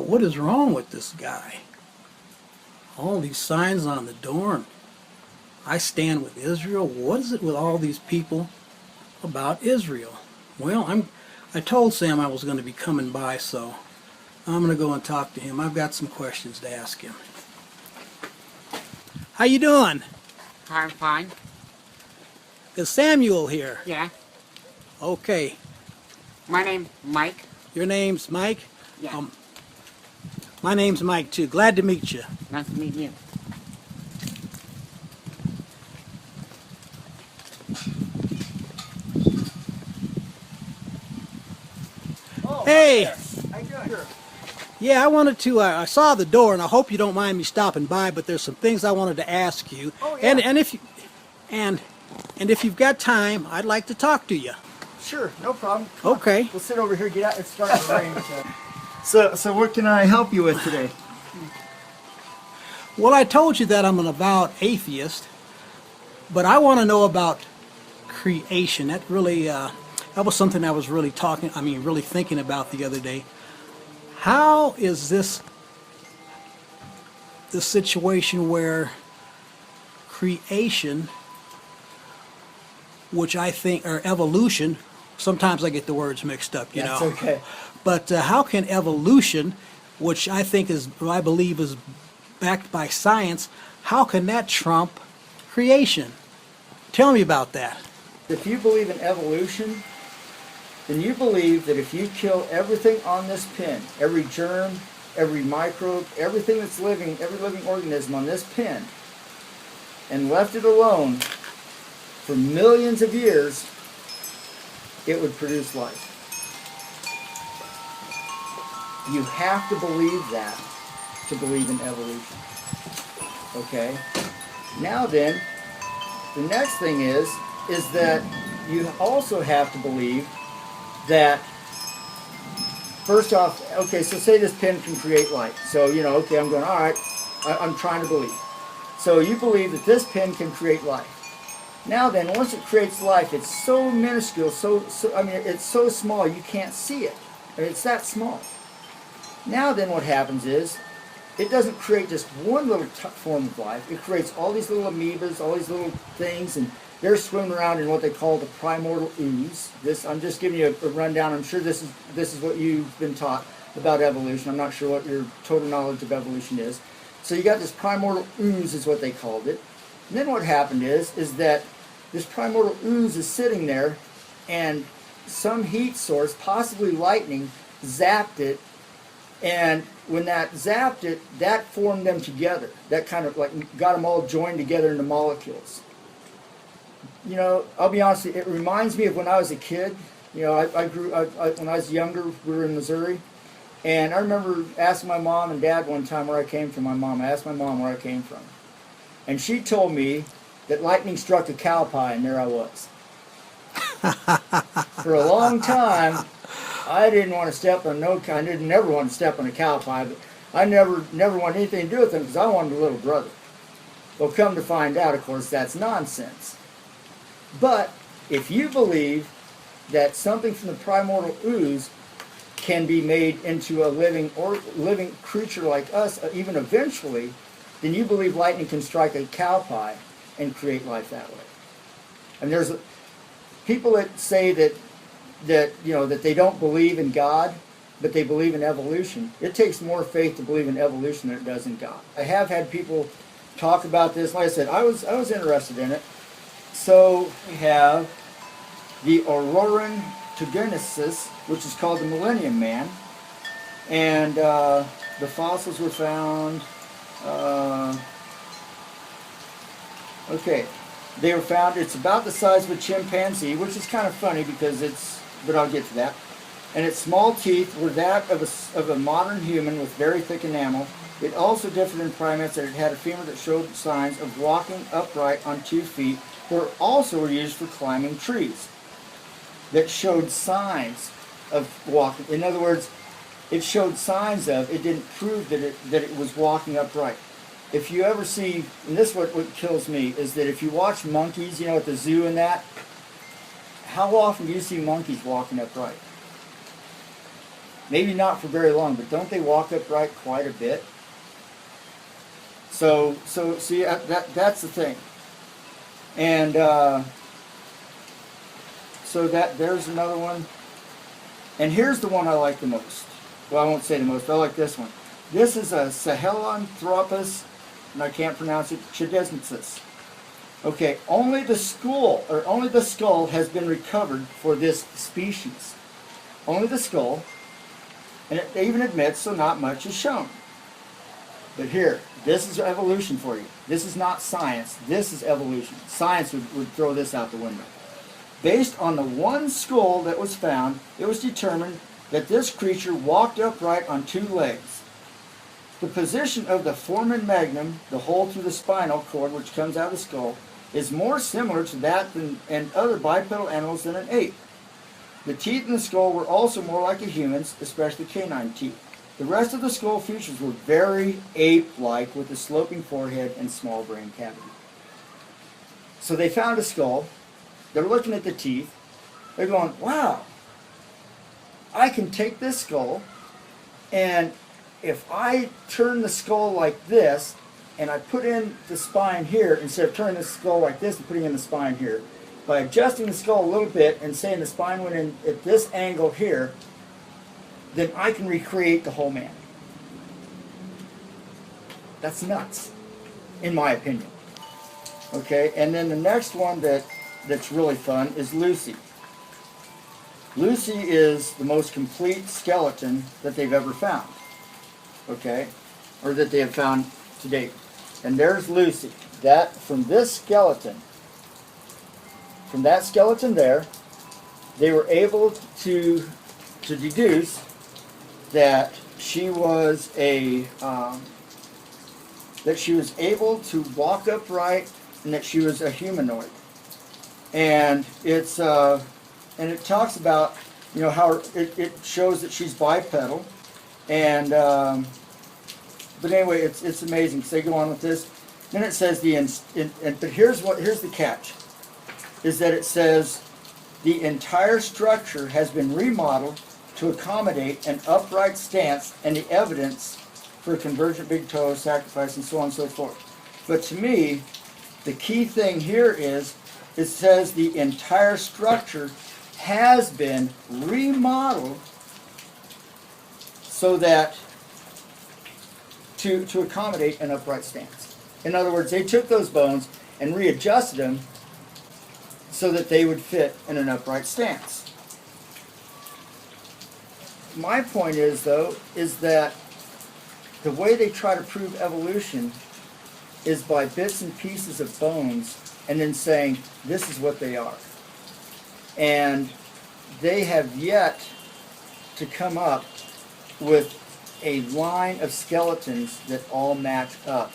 what is wrong with this guy? All these signs on the door, and I stand with Israel. What is it with all these people about Israel? Well, I told Sam I was going to be coming by, so I'm going to go and talk to him. I've got some questions to ask him. How you doing? I'm fine. Is Samuel here? Yeah. Okay. My name's Mike. Your name's Mike? Yeah. My name's Mike, too. Glad to meet you. Nice to meet you. Oh, Hey! how you doing? Yeah, I wanted to, I saw the door, and I hope you don't mind me stopping by, but there's some things I wanted to ask you. Oh, yeah. And if you've got time, I'd like to talk to you. Sure, no problem. Come Okay. on. We'll sit over here, get out. It's starting to rain. So what can I help you with today? Well, I told you that I'm an avowed atheist, but I want to know about creation. That really, that was something I was really really thinking about the other day. How is this the situation where creation, which I think, or evolution, sometimes I get the words mixed up, you That's know. okay. But how can evolution, which I believe is backed by science, how can that trump creation? Tell me about that. If you believe in evolution, then you believe that if you kill everything on this pin, every germ, every microbe, everything that's living, every living organism on this pin, and left it alone for millions of years, it would produce life. You have to believe that to believe in evolution. Okay? Now then, the next thing is that you also have to believe that, first off, okay, so say this pen can create light. So, okay, I'm going, all right, I'm trying to believe. So you believe that this pen can create life. Now then, once it creates life, it's so minuscule, it's so small you can't see it. It's that small. Now then what happens is, it doesn't create just one little form of life. It creates all these little amoebas, all these little things, and they're swimming around in what they call the primordial ooze. I'm just giving you a rundown. I'm sure this is what you've been taught about evolution. I'm not sure what your total knowledge of evolution is. So you got this primordial ooze is what they called it. And then what happened is that this primordial ooze is sitting there, and some heat source, possibly lightning, zapped it. And when that zapped it, that formed them together. That kind of got them all joined together into molecules. I'll be honest with you, it reminds me of when I was a kid. When I was younger, we were in Missouri. And I remember asking my mom and dad one time where I came from. I asked my mom where I came from. And she told me that lightning struck a cow pie, and there I was. For a long time, I didn't want to step on I didn't never want to step on a cow pie, but I never wanted anything to do with them because I wanted a little brother. Well, come to find out, of course, that's nonsense. But if you believe that something from the primordial ooze can be made into a living creature like us, even eventually, then you believe lightning can strike a cow pie and create life that way. And there's people that say that they don't believe in God, but they believe in evolution. It takes more faith to believe in evolution than it does in God. I have had people talk about this. Like I said, I was interested in it. So we have the Auroran Tugenesis, which is called the Millennium Man, and the fossils were found. They were found. It's about the size of a chimpanzee, which is kind of funny but I'll get to that. And its small teeth were that of a modern human with very thick enamel. It also differed in primates that it had a femur that showed signs of walking upright on 2 feet, that also were used for climbing trees, that showed signs of walking. In other words, it showed signs of, it didn't prove that it was walking upright. If you ever see, and this is what kills me, is that if you watch monkeys, at the zoo and that, how often do you see monkeys walking upright? Maybe not for very long, but don't they walk upright quite a bit? So see, that's the thing. And so there's another one. And here's the one I like the most. Well, I won't say the most, but I like this one. This is a Sahelanthropus, and I can't pronounce it, chidensis. Okay, only the skull has been recovered for this species. Only the skull, and it even admits so not much is shown. But here, this is evolution for you. This is not science, this is evolution. Science would throw this out the window. Based on the one skull that was found, it was determined that this creature walked upright on two legs. The position of the foramen magnum, the hole through the spinal cord which comes out of the skull, is more similar to that and other bipedal animals than an ape. The teeth in the skull were also more like a human's, especially canine teeth. The rest of the skull features were very ape-like with a sloping forehead and small brain cavity. So they found a skull. They're looking at the teeth. They're going, wow, I can take this skull, and if I turn the skull like this, and I put in the spine here, instead of turning the skull like this and putting in the spine here, by adjusting the skull a little bit and saying the spine went in at this angle here, then I can recreate the whole man. That's nuts, in my opinion. Okay, and then the next one that's really fun is Lucy. Lucy is the most complete skeleton that they've ever found. Okay, or that they have found to date. And there's Lucy. That from this skeleton, from that skeleton there, they were able to deduce that she was that she was able to walk upright and that she was a humanoid. And it's and it talks about, you know, how it shows that she's bipedal, and but anyway, it's amazing. So they go on with this. Then it says but here's the catch, is that it says the entire structure has been remodeled to accommodate an upright stance and the evidence for convergent big toe, sacrifice, and so on and so forth. But to me, the key thing here is it says the entire structure has been remodeled so that to accommodate an upright stance. In other words, they took those bones and readjusted them so that they would fit in an upright stance. My point is, though, is that the way they try to prove evolution is by bits and pieces of bones and then saying, this is what they are. And they have yet to come up with a line of skeletons that all match up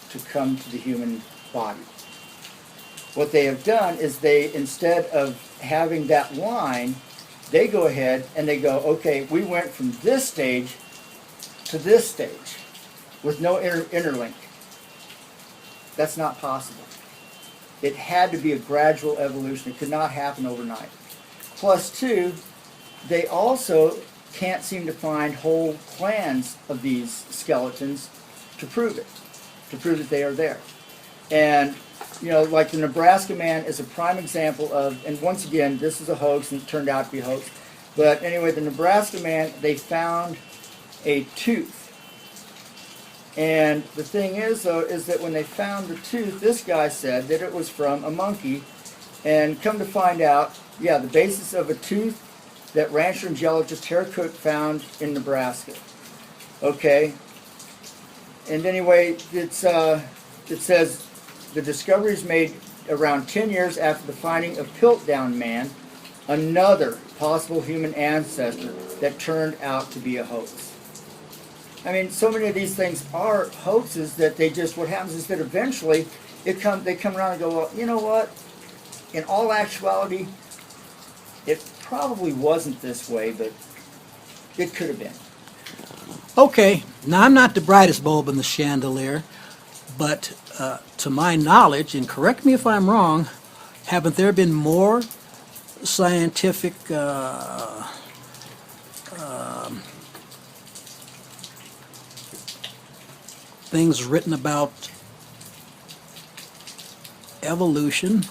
to come to the human body. What they have done is they, instead of having that line, they go ahead and they go, okay, we went from this stage to this stage with no interlink. That's not possible. It had to be a gradual evolution. It could not happen overnight. Plus two, they also can't seem to find whole clans of these skeletons to prove that they are there. And, you know, like the Nebraska man is a prime example of, and once again, this is a hoax and it turned out to be a hoax. But anyway, the Nebraska man, they found a tooth. And the thing is, though, is that when they found the tooth, this guy said that it was from a monkey. And come to find out, yeah, the basis of a tooth that rancher and geologist Harry Cook found in Nebraska. Okay. And anyway, it says the discovery is made around 10 years after the finding of Piltdown Man, another possible human ancestor that turned out to be a hoax. I mean, so many of these things are hoaxes that they just, what happens is that eventually they come around and go, well, you know what? In all actuality, it probably wasn't this way, but it could have been. Okay, now I'm not the brightest bulb in the chandelier, but to my knowledge, and correct me if I'm wrong, haven't there been more scientific things written about evolution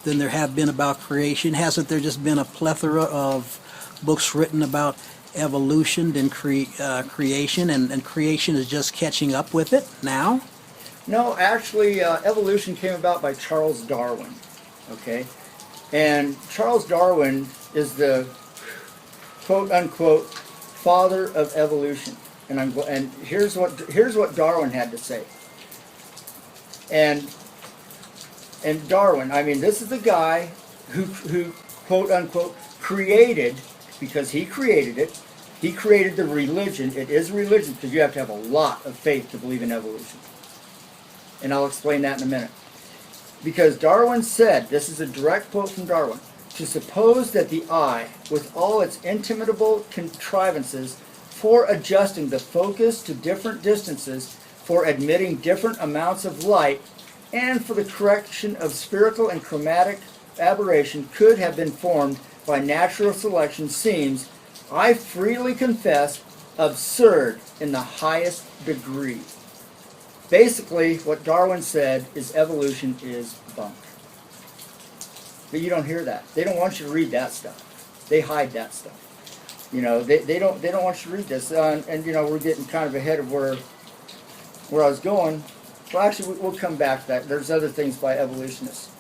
than there have been about creation? Hasn't there just been a plethora of books written about evolution than creation, and creation is just catching up with it now? No, actually, evolution came about by Charles Darwin. Okay, and Charles Darwin is the quote unquote father of evolution. And here's what Darwin had to say. And Darwin, I mean, this is the guy who quote unquote created, because he created it. He created the religion. It is a religion because you have to have a lot of faith to believe in evolution. And I'll explain that in a minute. Because Darwin said, this is a direct quote from Darwin, to suppose that the eye, with all its inimitable contrivances for adjusting the focus to different distances, for admitting different amounts of light, and for the correction of spherical and chromatic aberration, could have been formed by natural selection, seems, I freely confess, absurd in the highest degree. Basically, what Darwin said is evolution is bunk. But you don't hear that. They don't want you to read that stuff. They hide that stuff. You know, they don't want you to read this. And you know, we're getting kind of ahead of where I was going. Well, actually, we'll come back to that. There's other things by evolutionists.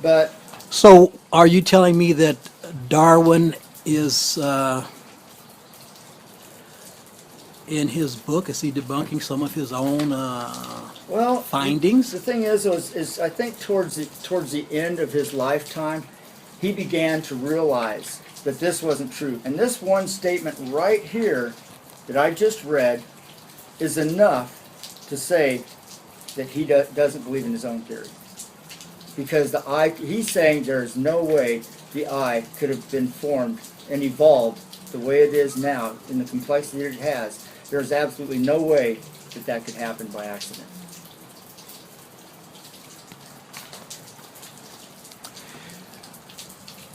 But So, are you telling me that Darwin is, in his book, is he debunking some of his own well, findings? The thing is I think towards the end of his lifetime, he began to realize that this wasn't true. And this one statement right here that I just read is enough to say that he doesn't believe in his own theory. Because the eye, he's saying there's no way the eye could have been formed and evolved the way it is now in the complexity that it has. There's absolutely no way that that could happen by accident.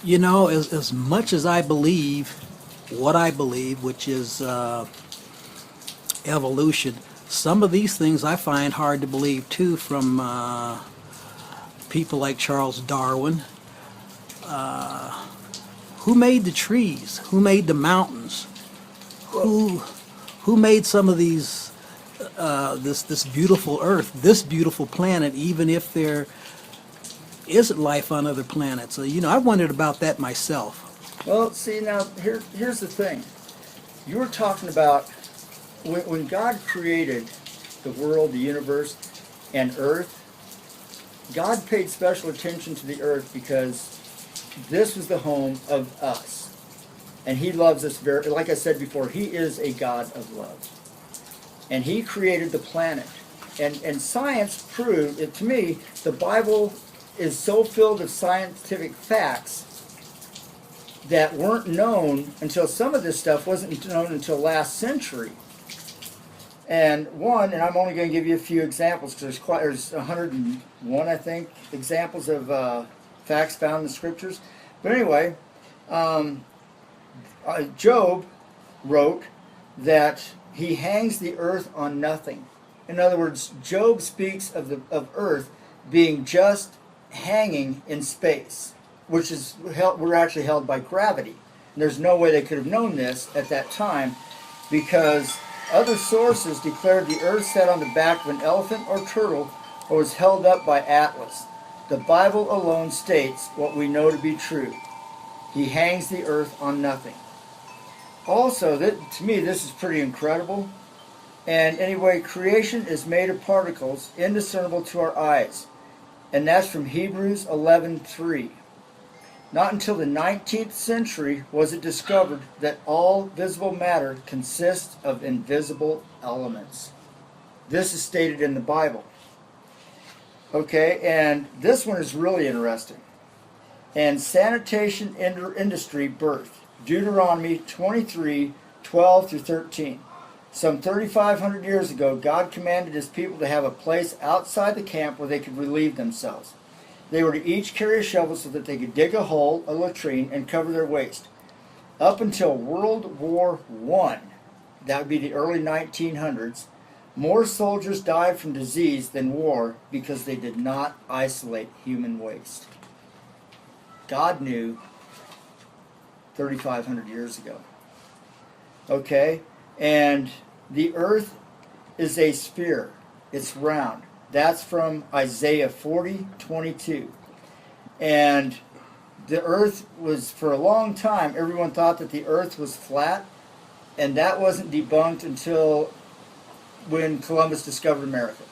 You know, as much as I believe what I believe, which is evolution, some of these things I find hard to believe too, from people like Charles Darwin. Who made the trees? Who made the mountains? Who made some of these, this beautiful Earth, this beautiful planet, even if there isn't life on other planets? So, you know, I wondered about that myself. Well, see, now, here's the thing. You were talking about when God created the world, the universe, and Earth, God paid special attention to the Earth because this was the home of us. And He loves us very, like I said before, He is a God of love. And He created the planet. And science proved, it, to me, the Bible is so filled with scientific facts that weren't known until some of this stuff wasn't known until last century. And I'm only going to give you a few examples because there's 101, I think, examples of facts found in the scriptures. But anyway, Job wrote that he hangs the earth on nothing. In other words, Job speaks of earth being just hanging in space, which is we're actually held by gravity. And there's no way they could have known this at that time, because other sources declared the earth sat on the back of an elephant or turtle or was held up by Atlas. The Bible alone states what we know to be true. He hangs the earth on nothing. Also, to me, this is pretty incredible. And anyway, creation is made of particles indiscernible to our eyes. And that's from Hebrews 11:3. Not until the 19th century was it discovered that all visible matter consists of invisible elements. This is stated in the Bible. Okay, and this one is really interesting. And sanitation industry birth, Deuteronomy 23:12-13. Some 3,500 years ago, God commanded His people to have a place outside the camp where they could relieve themselves. They were to each carry a shovel so that they could dig a hole, a latrine, and cover their waste. Up until World War I, that would be the early 1900s, More soldiers died from disease than war because they did not isolate human waste. God knew 3,500 years ago. Okay? And the earth is a sphere. It's round. That's from Isaiah 40:22. And the earth was, for a long time, everyone thought that the earth was flat, and that wasn't debunked until when Columbus discovered America.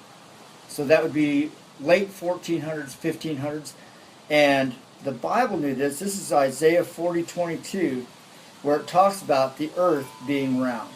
So that would be late 1400s, 1500s, and the Bible knew this. This is Isaiah 40:22, where it talks about the earth being round.